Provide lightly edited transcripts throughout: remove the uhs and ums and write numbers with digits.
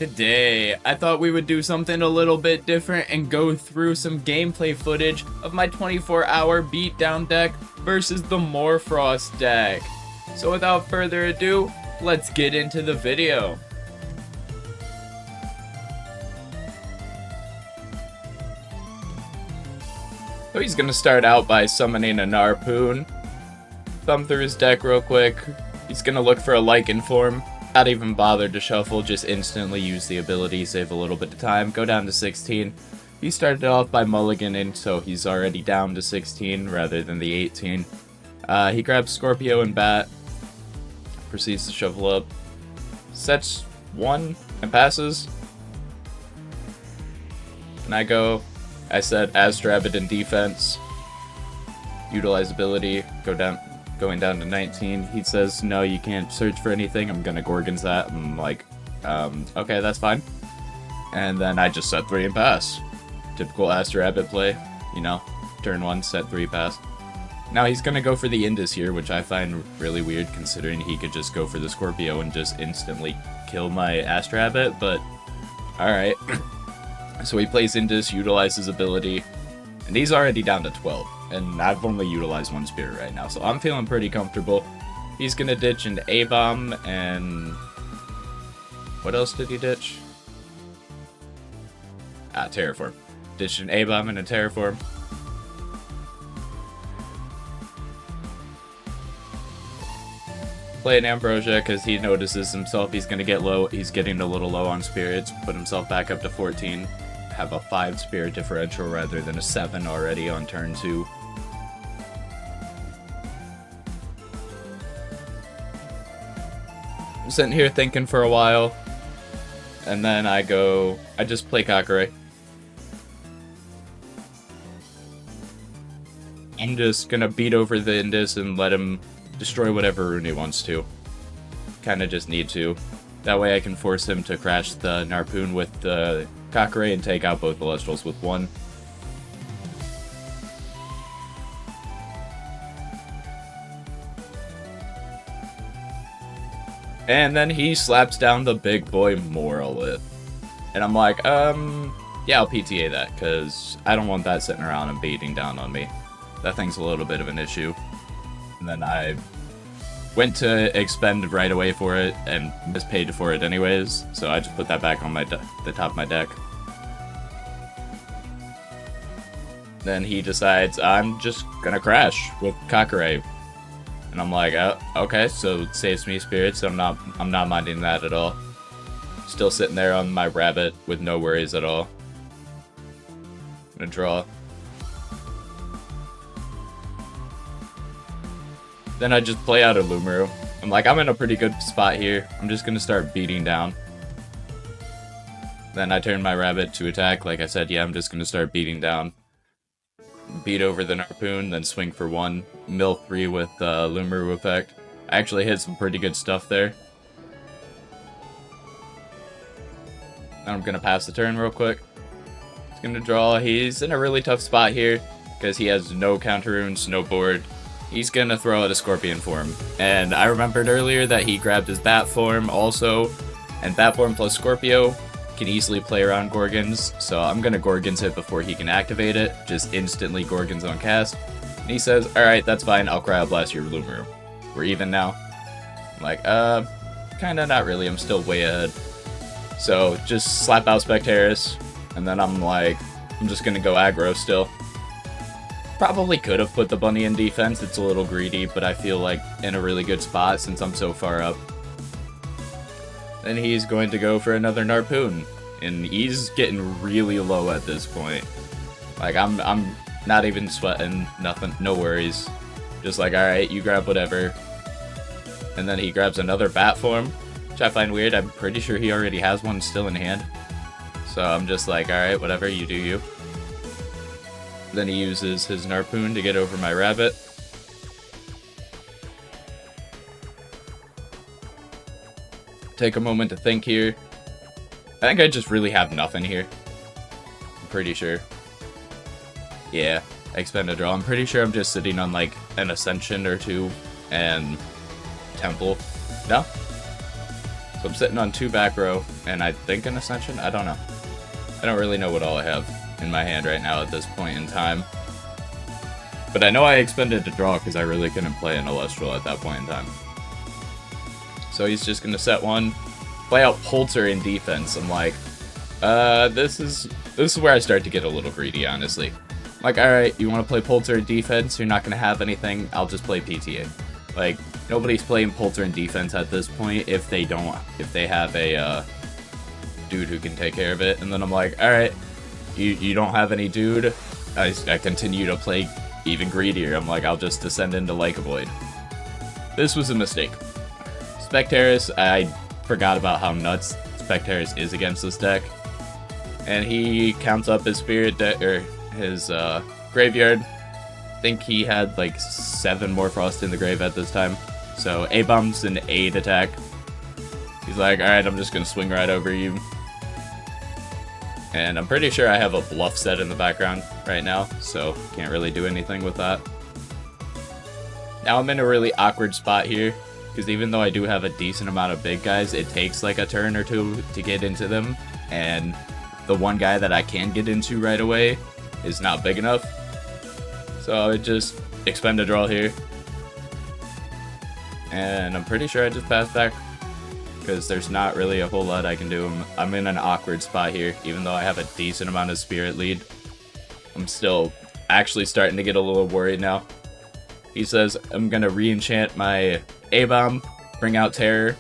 Today, I thought we would do something a little bit different and go through some gameplay footage of my 24-hour beatdown deck versus the Morphrost deck. So without further ado, let's get into the video. So he's gonna start out by summoning a Narpoon. Thumb through his deck real quick. He's gonna look for a Lichen form. Not even bother to shuffle, just instantly use the ability, save a little bit of time, go down to 16. He started off by mulliganing, so he's already down to 16 rather than the 18. He grabs Scorpio and Bat, proceeds to shuffle up, sets 1 and passes. And I said Astrabbit in defense, utilize ability, going down to 19. He says, no, you can't search for anything. I'm gonna Gorgons that. I'm like, okay, that's fine. And then I just set 3 and pass. Typical Astrabbit play, you know, turn 1, set 3, pass. Now he's gonna go for the Indus here, which I find really weird considering he could just go for the Scorpio and just instantly kill my Astrabbit, but alright. So he plays Indus, utilizes ability, and he's already down to 12. And I've only utilized 1 spirit right now, so I'm feeling pretty comfortable. He's gonna ditch an A-bomb, and what else did he ditch? Terraform. Ditched an A-bomb and a Terraform. Play an Ambrosia because he notices himself he's gonna get low. He's getting a little low on spirits. Put himself back up to 14. Have a 5 spirit differential rather than a 7 already on turn 2. I'm sitting here thinking for a while, and then I just play Kakare. I'm just gonna beat over the Indus and let him destroy whatever rune he wants to. Kinda just need to. That way I can force him to crash the Narpoon with the Kakare and take out both Elestrals with 1. And then he slaps down the big boy Moralith. And I'm like, yeah, I'll PTA that, because I don't want that sitting around and beating down on me. That thing's a little bit of an issue. And then I went to expend right away for it, and mispaid for it anyways, so I just put that back on the top of my deck. Then he decides, I'm just gonna crash with Kakare. And I'm like, oh, okay, so it saves me spirits, so I'm not minding that at all. Still sitting there on my rabbit with no worries at all. Gonna draw. Then I just play out a Lumeru. I'm like, I'm in a pretty good spot here. I'm just gonna start beating down. Then I turn my rabbit to attack. Like I said, yeah, I'm just gonna start beating down. Beat over the Narpoon, then swing for 1. Mill 3 with Lumeru effect. I actually hit some pretty good stuff there. Then I'm gonna pass the turn real quick. He's gonna draw. He's in a really tough spot here because he has no counter runes, no board. He's gonna throw out a Scorpion form. And I remembered earlier that he grabbed his Bat form also, and Bat form plus Scorpio can easily play around Gorgons, so I'm gonna Gorgons it before he can activate it. Just instantly Gorgons on cast. And he says, alright, that's fine, I'll Cryoblast your Lumeru. We're even now. I'm like, kinda not really, I'm still way ahead. So, just slap out Spectaris, and then I'm like, I'm just gonna go aggro still. Probably could have put the bunny in defense, it's a little greedy, but I feel like in a really good spot since I'm so far up. Then he's going to go for another Narpoon, and he's getting really low at this point. Like, I'm not even sweating, nothing, no worries. Just like, alright, you grab whatever. And then he grabs another Bat form, which I find weird. I'm pretty sure he already has one still in hand. So I'm just like, alright, whatever, you do you. Then he uses his Narpoon to get over my rabbit. Take a moment to think here. I think I just really have nothing here. I'm pretty sure. Yeah, expend a draw. I'm pretty sure I'm just sitting on like an Ascension or 2 and Temple. No? So I'm sitting on 2 back row, and I think an Ascension? I don't know. I don't really know what all I have in my hand right now at this point in time. But I know I expended a draw because I really couldn't play an Elestral at that point in time. So he's just going to set 1, play out Polter in defense. I'm like, this is where I start to get a little greedy, honestly. Like, alright, you want to play Polter in defense, you're not going to have anything, I'll just play PTA. Like, nobody's playing Polter in defense at this point if they have a dude who can take care of it. And then I'm like, alright, you don't have any dude, I continue to play even greedier. I'm like, I'll just descend into Like a Void. This was a mistake. Spectaris, I forgot about how nuts Spectaris is against this deck. And he counts up his spirit or his graveyard. I think he had like 7 Morphrost in the grave at this time. So A-Bomb's an 8 attack. He's like, alright, I'm just gonna swing right over you. And I'm pretty sure I have a bluff set in the background right now, so can't really do anything with that. Now I'm in a really awkward spot here, because even though I do have a decent amount of big guys, it takes like a turn or 2 to get into them, and the one guy that I can get into right away is not big enough. So I would just expend a draw here. And I'm pretty sure I just pass back, because there's not really a whole lot I can do. I'm in an awkward spot here, even though I have a decent amount of spirit lead. I'm still actually starting to get a little worried now. He says I'm gonna re-enchant my A-Bomb, bring out Terror.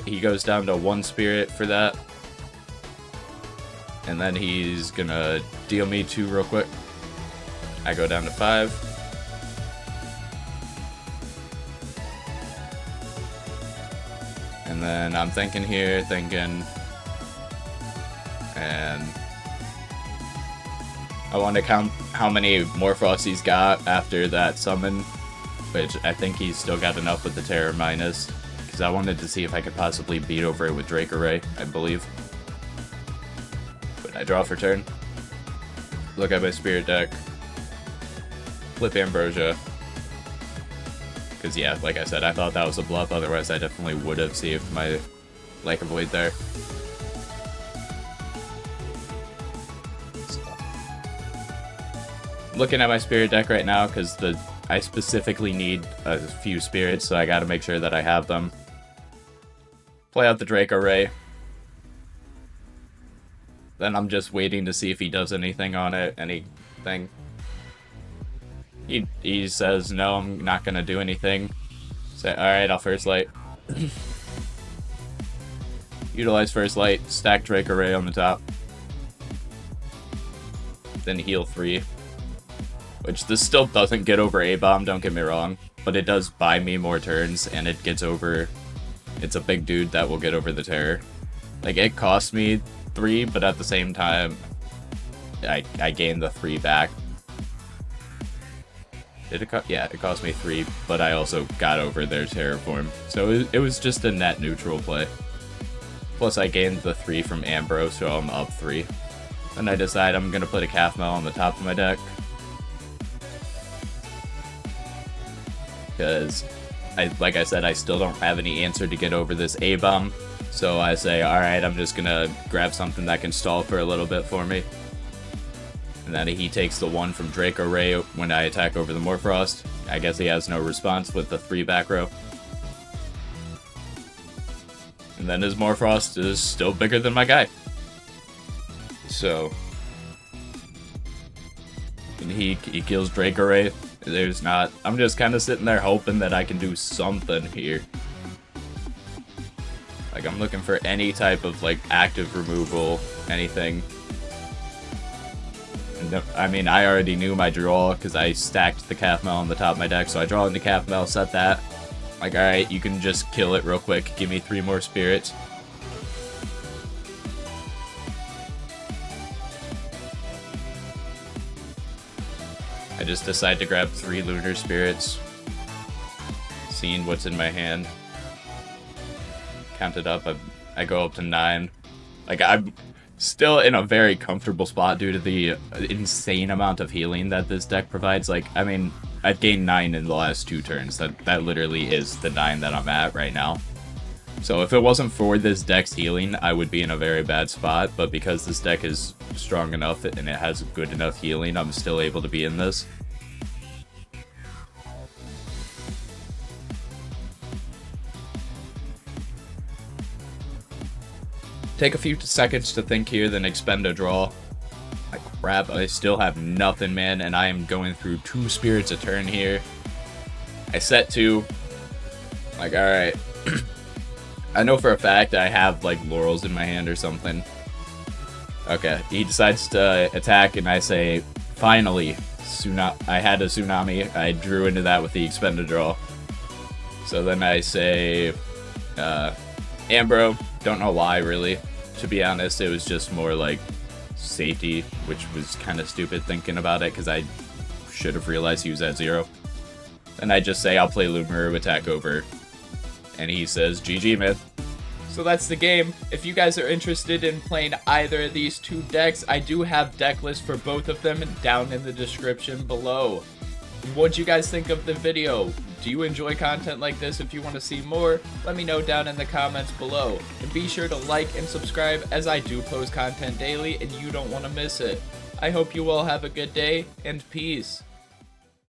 He goes down to 1 spirit for that. And then he's gonna deal me 2 real quick. I go down to 5. And then I'm thinking, and I want to count how many Morphrost he's got after that summon, which I think he's still got enough with the Terror minus, because I wanted to see if I could possibly beat over it with Drake Array, I believe. But I draw for turn, look at my spirit deck, flip Ambrosia. Because, yeah, like I said, I thought that was a bluff. Otherwise, I definitely would have saved my Like a Void there. So, looking at my spirit deck right now, because I specifically need a few spirits, so I got to make sure that I have them. Play out the Drake Array. Then I'm just waiting to see if he does anything on it, anything. He says, no, I'm not going to do anything. Say, alright, I'll First Light. Utilize First Light, stack Drake Array on the top. Then heal 3. Which this still doesn't get over A-Bomb, don't get me wrong. But it does buy me more turns, and it gets over... It's a big dude that will get over the Terror. Like, it costs me 3, but at the same time, I gain the 3 back. Did it yeah, it cost me 3, but I also got over their Terraform. So it was just a net neutral play. Plus I gained the 3 from Ambro, so I'm up 3. Then I decide I'm going to put a Calfmel on the top of my deck. Because, like I said, I still don't have any answer to get over this A-Bomb. So I say, alright, I'm just going to grab something that can stall for a little bit for me. And then he takes the 1 from Drake Array when I attack over the Morphrost. I guess he has no response with the 3 back row. And then his Morphrost is still bigger than my guy. So... And he kills Drake Array. There's not... I'm just kind of sitting there hoping that I can do something here. Like, I'm looking for any type of, like, active removal, anything. I mean, I already knew my draw because I stacked the Calfmel on the top of my deck, so I draw into Calfmel, set that. Like, alright, you can just kill it real quick, give me 3 more spirits. I just decide to grab 3 Lunar Spirits, seeing what's in my hand. Count it up, I go up to 9. Like, I'm still in a very comfortable spot due to the insane amount of healing that this deck provides. Like, I mean, I've gained 9 in the last 2 turns. That literally is the 9 that I'm at right now. So if it wasn't for this deck's healing, I would be in a very bad spot, but because this deck is strong enough and it has good enough healing, I'm still able to be in this. Take a few seconds to think here, then expend a draw. Crap, I still have nothing, man, and I am going through 2 spirits a turn here. I set 2. Like, alright. I know for a fact I have, like, laurels in my hand or something. Okay, he decides to attack, and I say, finally, I had a tsunami. I drew into that with the expend a draw. So then I say, Ambro, don't know why, really. To be honest, it was just more, like, safety, which was kind of stupid thinking about it, because I should have realized he was at 0. Then I just say I'll play Lumiru, attack over, and he says GG, man. So that's the game. If you guys are interested in playing either of these 2 decks, I do have deck lists for both of them down in the description below. What'd you guys think of the video? Do you enjoy content like this? If you want to see more, let me know down in the comments below. And be sure to like and subscribe, as I do post content daily and you don't want to miss it. I hope you all have a good day, and peace.